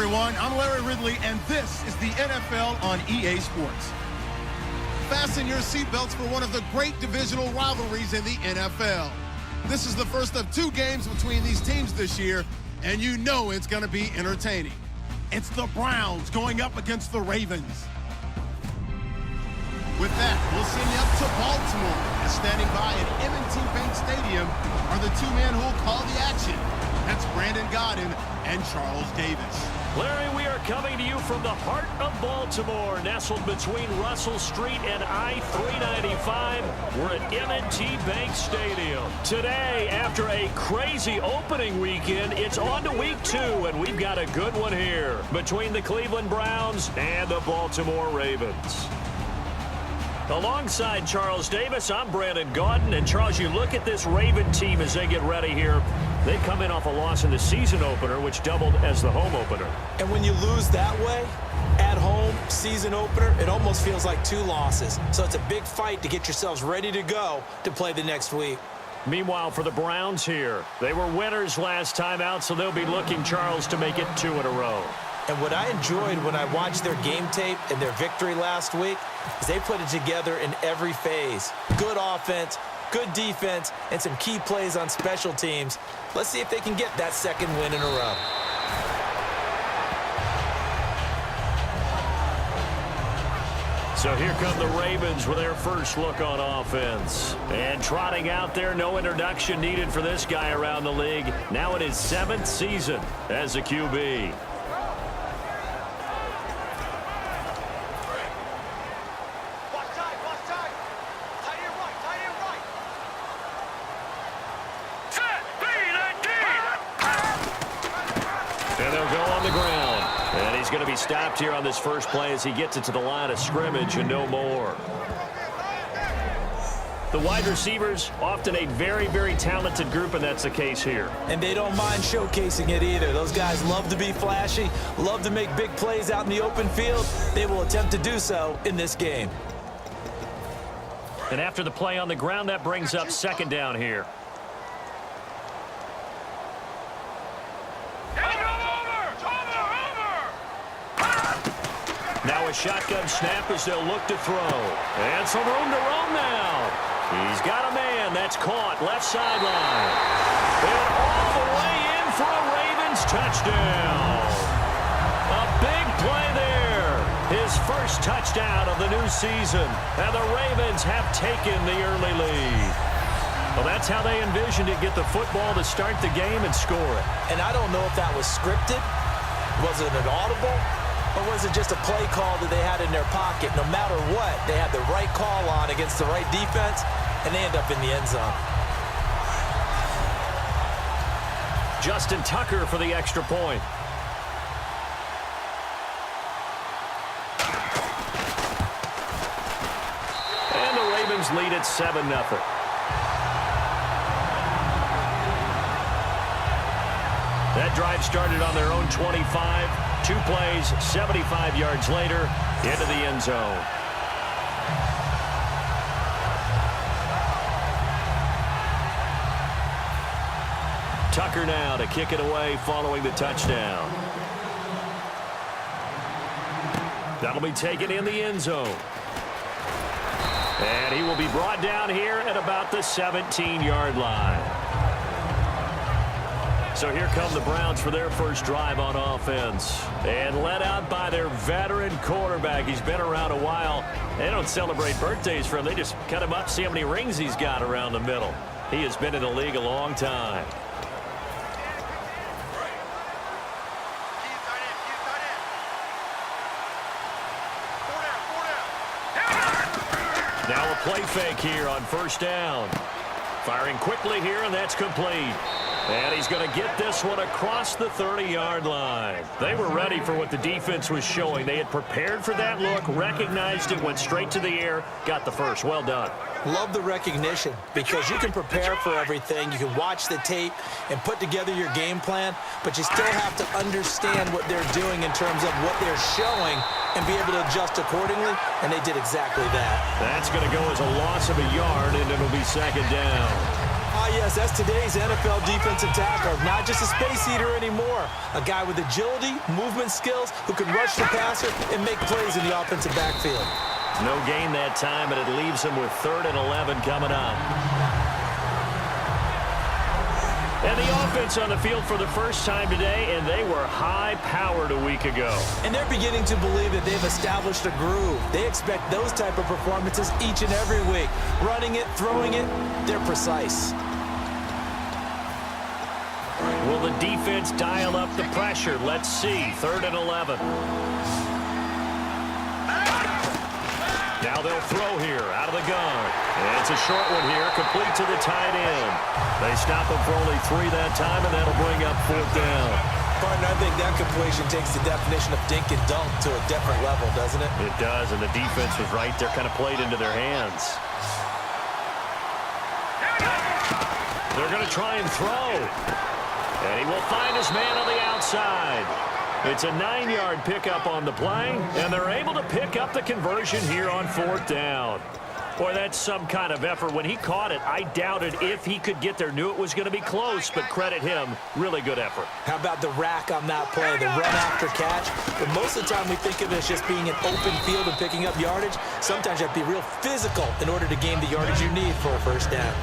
everyone. I'm Larry Ridley, and this is the NFL on EA Sports. Fasten your seatbelts for one of the great divisional rivalries in the NFL. This is the first of two games between these teams this year, and you know it's going to be entertaining. It's the Browns going up against the Ravens. With that, we'll send you up to Baltimore. And standing by at M&T Bank Stadium are the two men who will call the action. That's Brandon Gaudin and Charles Davis. Larry, we are coming to you from the heart of Baltimore, nestled between Russell Street and I-395. We're at M&T Bank Stadium. Today, after a crazy opening weekend, it's on to week 2, and we've got a good one here between the Cleveland Browns and the Baltimore Ravens. Alongside Charles Davis, I'm Brandon Gaudin. And Charles, you look at this Raven team as they get ready here. They come in off a loss in the season opener, which doubled as the home opener. And when you lose that way, at home, season opener, it almost feels like 2 losses. So it's a big fight to get yourselves ready to go to play the next week. Meanwhile, for the Browns here, they were winners last time out, so they'll be looking, Charles, to make it 2 in a row. And what I enjoyed when I watched their game tape and their victory last week is they put it together in every phase. Good offense, good defense, and some key plays on special teams. Let's see if they can get that second win in a row. So here come the Ravens with their first look on offense. And trotting out there, no introduction needed for this guy around the league. Now in his 7th season as a QB. Going to be stopped here on this first play as he gets it to the line of scrimmage and no more. The wide receivers, often a very, very talented group, and that's the case here. And they don't mind showcasing it either. Those guys love to be flashy, love to make big plays out in the open field. They will attempt to do so in this game. And after the play on the ground, that brings up second down here. Now a shotgun snap as they'll look to throw. And some room to roam now. He's got a man. That's caught. Left sideline. And all the way in for a Ravens touchdown. A big play there. His first touchdown of the new season. And the Ravens have taken the early lead. Well, that's how they envisioned it. Get the football to start the game and score it. And I don't know if that was scripted. Was it an audible? Or was it just a play call that they had in their pocket? No matter what, they had the right call on against the right defense, and they end up in the end zone. Justin Tucker for the extra point. And the Ravens lead at 7-0. That drive started on their own 25. 2 plays, 75 yards later, into the end zone. Tucker now to kick it away following the touchdown. That'll be taken in the end zone. And he will be brought down here at about the 17-yard line. So here come the Browns for their first drive on offense. And led out by their veteran quarterback. He's been around a while. They don't celebrate birthdays for him. They just cut him up, see how many rings he's got around the middle. He has been in the league a long time. Now a play fake here on first down. Firing quickly here, and that's complete. And he's going to get this one across the 30-yard line. They were ready for what the defense was showing. They had prepared for that look, recognized it, went straight to the air, got the first. Well done. Love the recognition because you can prepare for everything. You can watch the tape and put together your game plan, but you still have to understand what they're doing in terms of what they're showing and be able to adjust accordingly, and they did exactly that. That's going to go as a loss of a yard, and it'll be second down. yes, that's today's NFL defensive tackle. Not just a space eater anymore. A guy with agility, movement skills, who can rush the passer and make plays in the offensive backfield. No gain that time, and it leaves him with 3rd and 11 coming up. And the offense on the field for the first time today, and they were high-powered a week ago. And they're beginning to believe that they've established a groove. They expect those type of performances each and every week. Running it, throwing it, they're precise. Will the defense dial up the pressure? Let's see. 3rd and 11. Now they'll throw here out of the gun. And it's a short one here, complete to the tight end. They stop him for only 3 that time, and that'll bring up 4th down. Partner, I think that completion takes the definition of dink and dunk to a different level, doesn't it? It does, and the defense was right there, kind of played into their hands. They're going to try and throw. And he will find his man on the outside. It's a 9-yard pickup on the play, and they're able to pick up the conversion here on 4th down. Boy, that's some kind of effort. When he caught it, I doubted if he could get there. Knew it was going to be close, but credit him. Really good effort. How about the rack on that play, the run after catch? But most of the time we think of it as just being an open field and picking up yardage. Sometimes you have to be real physical in order to gain the yardage you need for a 1st down.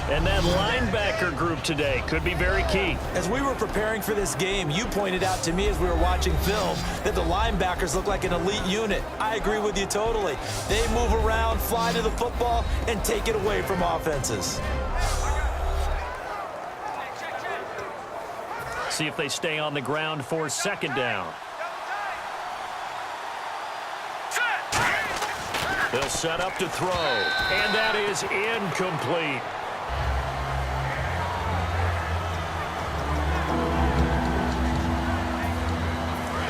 And that linebacker group today could be very key. As we were preparing for this game, you pointed out to me as we were watching film that the linebackers look like an elite unit. I agree with you totally. They move around, fly to the football, and take it away from offenses. See if they stay on the ground for 2nd down. They'll set up to throw, and that is incomplete.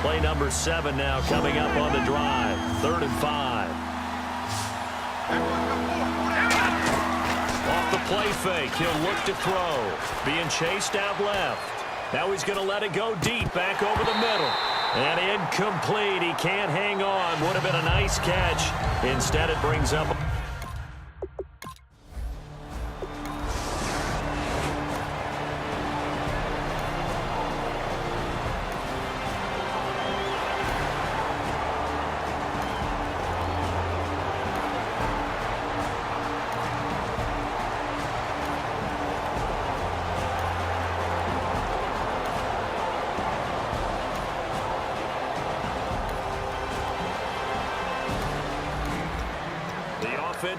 Play number 7 now coming up on the drive. 3rd and 5. Off the play fake, he'll look to throw. Being chased out left. Now he's going to let it go deep, back over the middle. And incomplete. He can't hang on. Would have been a nice catch. Instead, it brings up...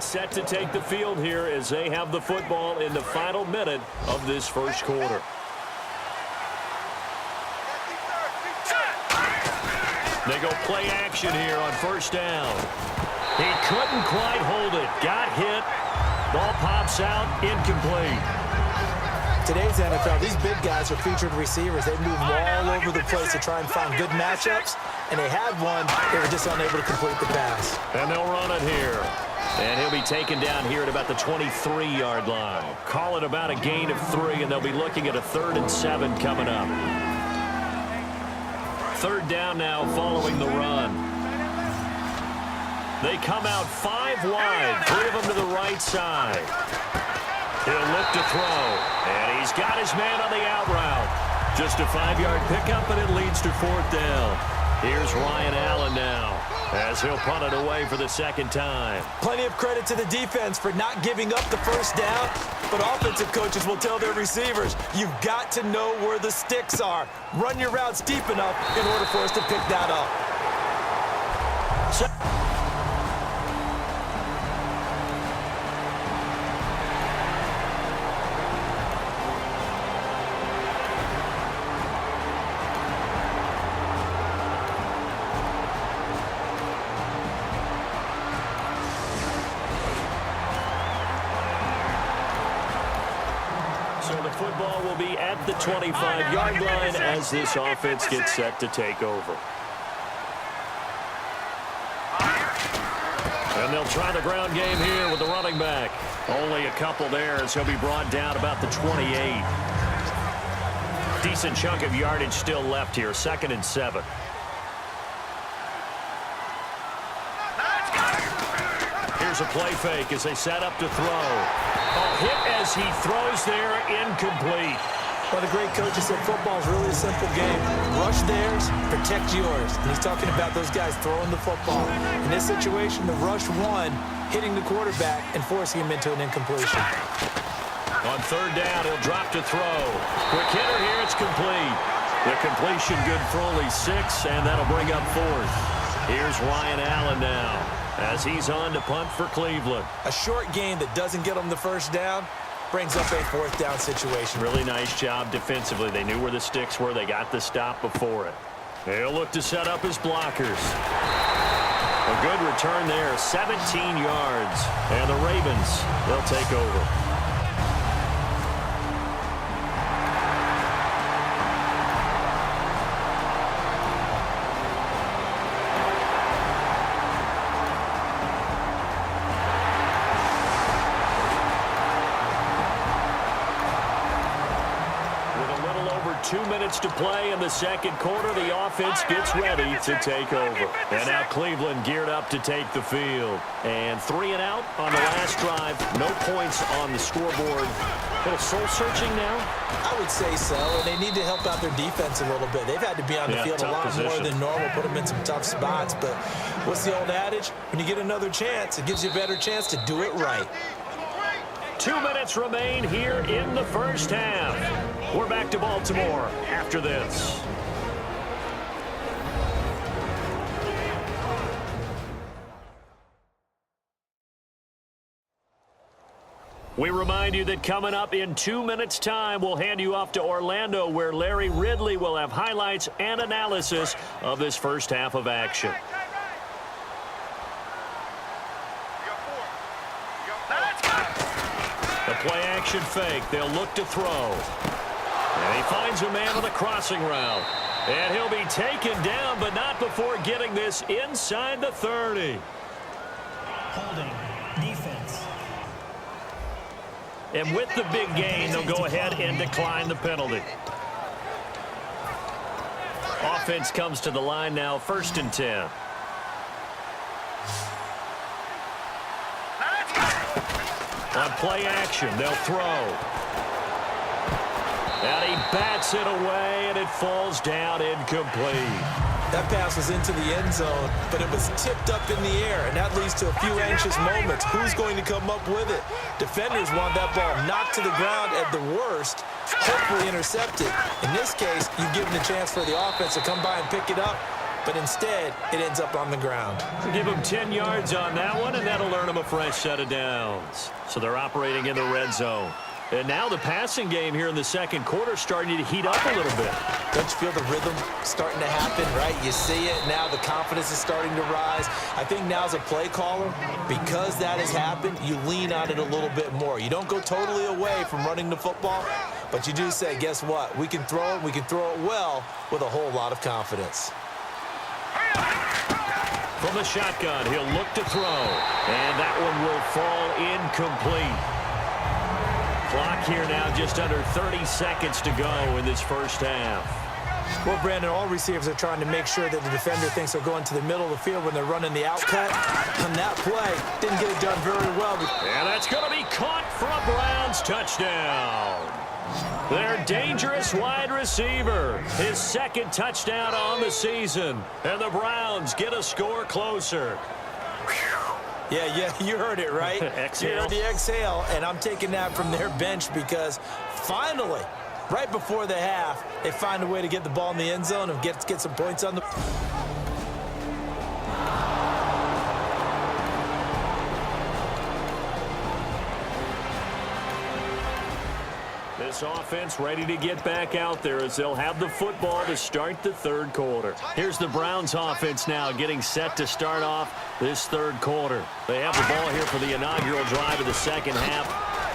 set to take the field here as they have the football in the final minute of this 1st quarter. They go play action here on 1st down. He couldn't quite hold it. Got hit. Ball pops out. Incomplete. Today's NFL, these big guys are featured receivers. They move all over the place to try and find good matchups, and they had one. They were just unable to complete the pass. And they'll run it here. And he'll be taken down here at about the 23-yard line. Call it about a gain of 3, and they'll be looking at a 3rd and 7 coming up. 3rd down now following the run. They come out 5 wide, 3 of them to the right side. He'll look to throw, and he's got his man on the out route. Just a 5-yard pickup, and it leads to 4th down. Here's Ryan Allen now, as he'll punt it away for the 2nd time. Plenty of credit to the defense for not giving up the 1st down, but offensive coaches will tell their receivers, you've got to know where the sticks are. Run your routes deep enough in order for us to pick that up. Football will be at the 25-yard line as this offense gets set to take over. And they'll try the ground game here with the running back. Only a couple there as he'll be brought down about the 28. Decent chunk of yardage still left here. 2nd and 7. Here's a play fake as they set up to throw. A hit as he throws there, incomplete. Well, the great coach said football is really a simple game. Rush theirs, protect yours. And he's talking about those guys throwing the football. In this situation, the rush won, hitting the quarterback and forcing him into an incompletion. On third down, he'll drop to throw. Quick hitter here, it's complete. The completion good for only 6, and that'll bring up 4th. Here's Ryan Allen now as he's on to punt for Cleveland. A short game that doesn't get him the first down brings up a 4th down situation. Really nice job defensively. They knew where the sticks were. They got the stop before it. They'll look to set up his blockers. A good return there, 17 yards. And the Ravens, they'll take over. With a little over 2 minutes to play in the second quarter, the offense gets ready to take over. And now Cleveland geared up to take the field. And 3 and out on the last drive. No points on the scoreboard. A little soul-searching now? I would say so, and they need to help out their defense a little bit. They've had to be on the field a lot more than normal, put them in some tough spots. But what's the old adage? When you get another chance, it gives you a better chance to do it right. 2 minutes remain here in the first half. We're back to Baltimore after this. We remind you that coming up in 2 minutes' time, we'll hand you off to Orlando, where Larry Ridley will have highlights and analysis of this first half of action. The play-action fake. They'll look to throw. And he finds a man on the crossing route. And he'll be taken down, but not before getting this inside the 30. Holding. Defense. And with the big gain, they'll go ahead and decline the penalty. Offense comes to the line now, 1st and 10. On play action, they'll throw. And he bats it away, and it falls down incomplete. That pass was into the end zone, but it was tipped up in the air, and that leads to a few anxious moments. Who's going to come up with it? Defenders want that ball knocked to the ground at the worst, hopefully intercepted. In this case, you've given a chance for the offense to come by and pick it up, but instead, it ends up on the ground. Give them 10 yards on that one, and that'll earn them a fresh set of downs. So they're operating in the red zone. And now the passing game here in the second quarter starting to heat up a little bit. Don't you feel the rhythm starting to happen, right? You see it. Now the confidence is starting to rise. I think now as a play caller, because that has happened, you lean on it a little bit more. You don't go totally away from running the football, but you do say, guess what? We can throw it. We can throw it well with a whole lot of confidence. From the shotgun, he'll look to throw. And that one will fall incomplete. Clock here now, just under 30 seconds to go in this first half. Well, Brandon, all receivers are trying to make sure that the defender thinks they're going to the middle of the field when they're running the out cut. On that play, didn't get it done very well. And that's going to be caught for a Browns touchdown. Their dangerous wide receiver, his 2nd touchdown on the season. And the Browns get a score closer. Yeah, you heard it, right? Exhale. You heard the exhale, and I'm taking that from their bench because finally, right before the half, they find a way to get the ball in the end zone and get some points on the... This offense ready to get back out there as they'll have the football to start the third quarter. Here's the Browns offense now getting set to start off this third quarter. They have the ball here for the inaugural drive of the second half.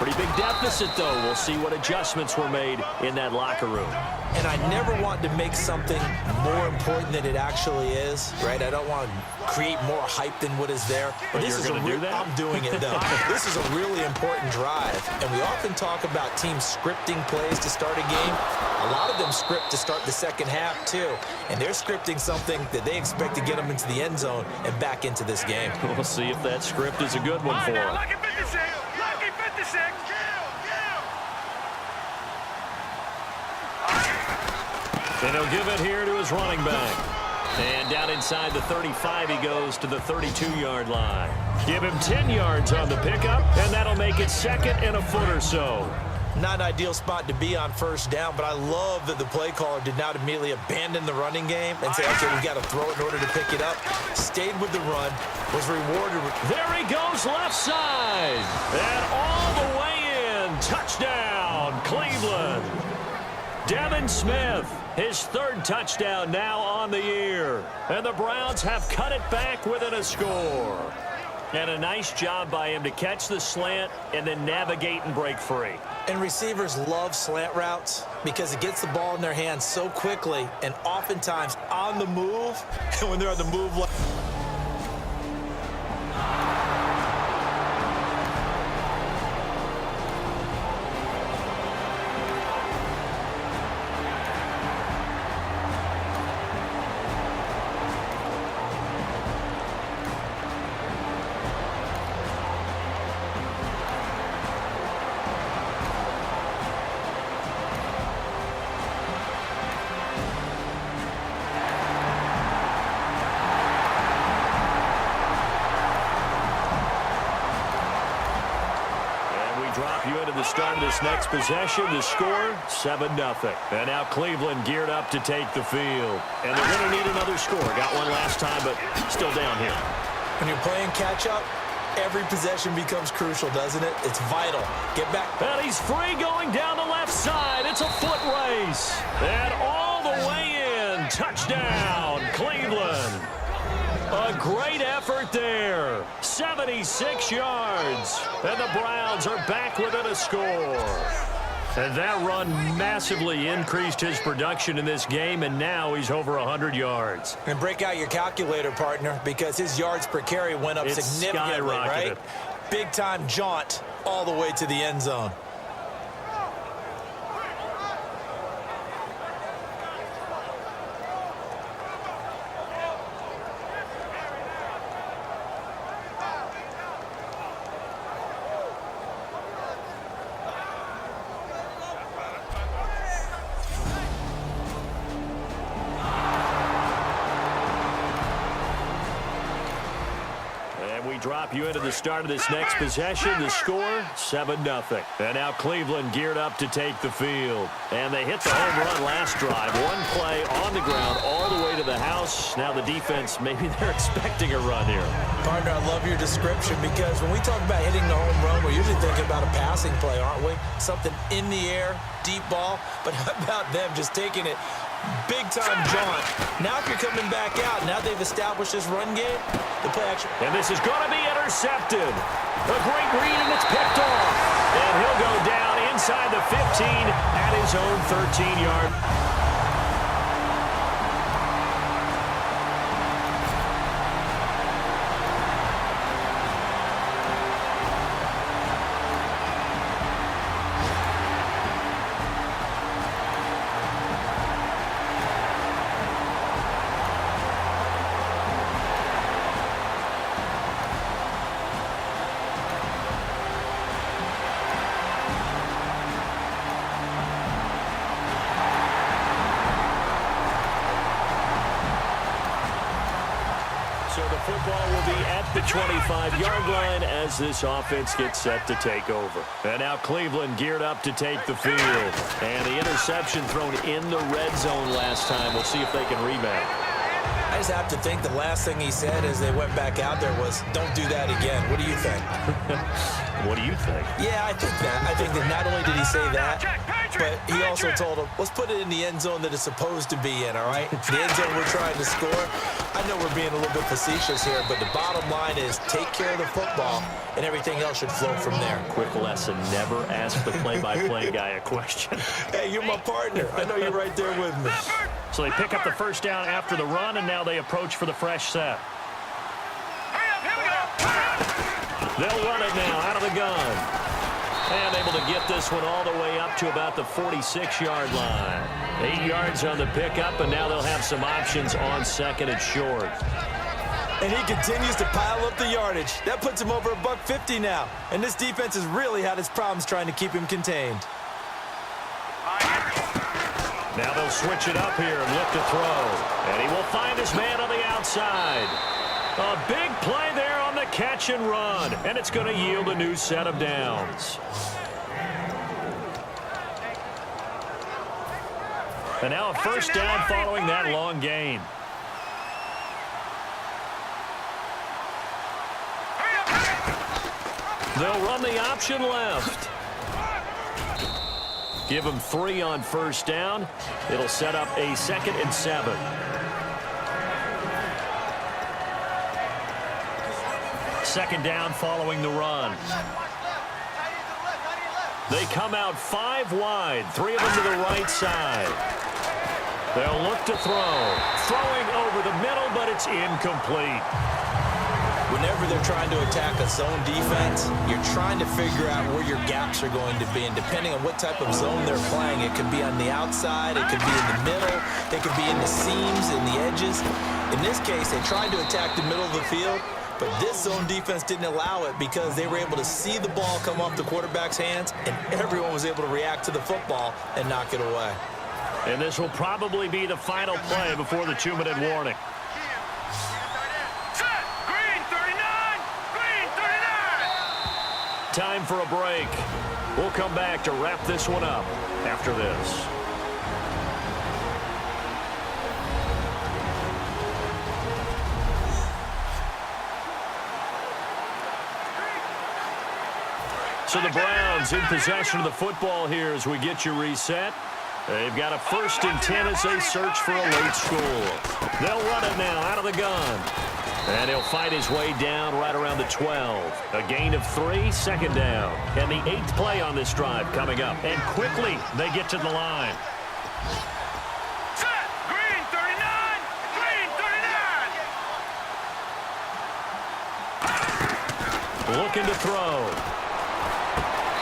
Pretty big deficit, though. We'll see what adjustments were made in that locker room. And I never want to make something more important than it actually is, right? I don't want to create more hype than what is there. But this you're is going to do that? I'm doing it, though. This is a really important drive. And we often talk about teams scripting plays to start a game. A lot of them script to start the second half, too. And they're scripting something that they expect to get them into the end zone and back into this game. We'll see if that script is a good one for them. Lucky 56! Lucky 56! And he'll give it here to his running back. And down inside the 35 he goes to the 32-yard line. Give him 10 yards on the pickup, and that'll make it second and a foot or so. Not an ideal spot to be on first down, but I love that the play caller did not immediately abandon the running game and say, okay, we got to throw it in order to pick it up. Stayed with the run, was rewarded. There he goes left side. And all the way in. Touchdown, Cleveland. Devin Smith, his third touchdown now on the year. And the Browns have cut it back within a score. And a nice job by him to catch the slant and then navigate and break free. And receivers love slant routes because it gets the ball in their hands so quickly and oftentimes on the move. And when they're on the move, Drop you into the start of this next possession. The score, 7-0. And now Cleveland geared up to take the field. And they're going to need another score. Got one last time, but still down here. when you're playing catch-up, every possession becomes crucial, doesn't it? It's vital. Get back. And he's free going down the left side. It's a foot race. And all the way in. Touchdown, Cleveland. A great effort there. 76 yards. And the Browns are back within a score. And that run massively increased his production in this game, and now he's over 100 yards. And break out your calculator, partner, because his yards per carry went up significantly, right? Big-time jaunt all the way to the end zone. Drop you into the start of this next possession. The score, 7-0. And now Cleveland geared up to take the field. And they hit the home run last drive. One play on the ground all the way to the house. Now the defense, maybe they're expecting a run here. Partner, I love your description because when we talk about hitting the home run, we're usually thinking about a passing play, aren't we? Something in the air, deep ball. But how about them just taking it big-time jaunt? Now if you're coming back out, now they've established this run game, the play action. And this is going to be intercepted. A great read, and it's picked off. And he'll go down inside the 15 at his own 13-yard. Football will be at the 25-yard line as this offense gets set to take over. And now Cleveland geared up to take the field. And the interception thrown in the red zone last time. We'll see if they can rebound. I just have to think the last thing he said as they went back out there was, don't do that again. What do you think? What do you think? Yeah, I think that. I think that not only did he say that, but he also told him, let's put it in the end zone that it's supposed to be in, all right? The end zone we're trying to score. I know we're being a little bit facetious here, but the bottom line is take care of the football, and everything else should flow from there. Quick lesson, never ask the play-by-play guy a question. Hey, you're my partner. I know you're right there with me. So they pick up the first down after the run, and now they approach for the fresh set. They'll run it now out of the gun. And able to get this one all the way up to about the 46-yard line. 8 yards on the pickup, and now they'll have some options on second and short. And he continues to pile up the yardage. That puts him over $150 now. And this defense has really had its problems trying to keep him contained. Now they'll switch it up here and look to throw. And he will find his man on the outside. A big play there on the catch and run. And it's going to yield a new set of downs. And now a first down following that long gain. They'll run the option left. Give them 3 on first down. It'll set up a 2nd and 7. Second down following the run. They come out 5 wide, 3 of them to the right side. They'll look to throw. Throwing over the middle, but it's incomplete. Whenever they're trying to attack a zone defense, you're trying to figure out where your gaps are going to be. And depending on what type of zone they're playing, it could be on the outside, it could be in the middle, it could be in the seams, in the edges. In this case, they tried to attack the middle of the field, but this zone defense didn't allow it because they were able to see the ball come off the quarterback's hands, and everyone was able to react to the football and knock it away. And this will probably be the final play before the 2-minute warning. Time for a break. We'll come back to wrap this one up after this. So the Browns in possession of the football here as we get you reset. They've got a 1st and 10 as they search for a late score. They'll run it now out of the gun. And he'll fight his way down right around the 12. A gain of 3, 2nd down. And the 8th play on this drive coming up. And quickly they get to the line. Set! Green 39! Green 39! Looking to throw.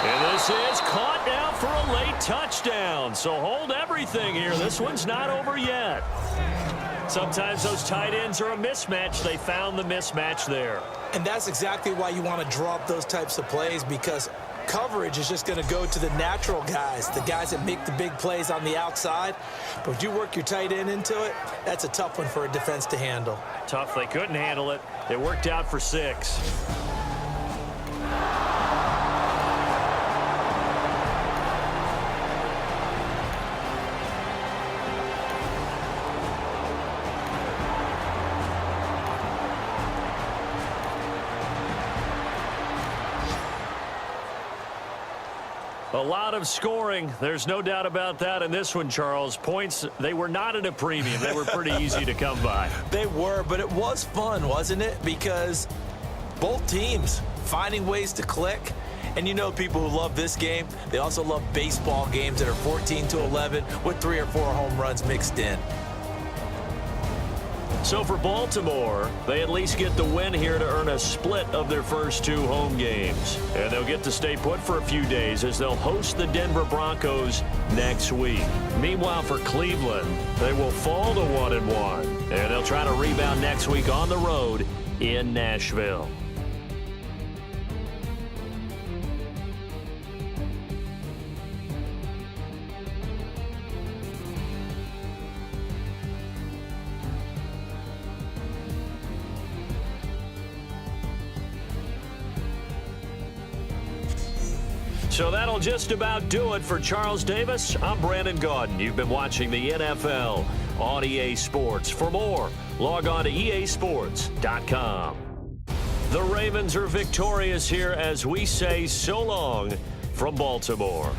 And this is caught now for a late touchdown. So hold everything here. This one's not over yet. Sometimes those tight ends are a mismatch. They found the mismatch there. And that's exactly why you want to draw up those types of plays, because coverage is just going to go to the natural guys, the guys that make the big plays on the outside. But if you work your tight end into it, that's a tough one for a defense to handle. Tough. They couldn't handle it. It worked out for 6. A lot of scoring. There's no doubt about that in this one, Charles. Points, they were not at a premium. They were pretty easy to come by. They were, but it was fun, wasn't it? Because both teams finding ways to click. And you know people who love this game, they also love baseball games that are 14-11 with 3 or 4 home runs mixed in. So for Baltimore, they at least get the win here to earn a split of their first 2 home games. And they'll get to stay put for a few days as they'll host the Denver Broncos next week. Meanwhile, for Cleveland, they will fall to 1-1. And they'll try to rebound next week on the road in Nashville. So that'll just about do it for Charles Davis. I'm Brandon Gaudin. You've been watching the NFL on EA Sports. For more, log on to easports.com. The Ravens are victorious here as we say so long from Baltimore.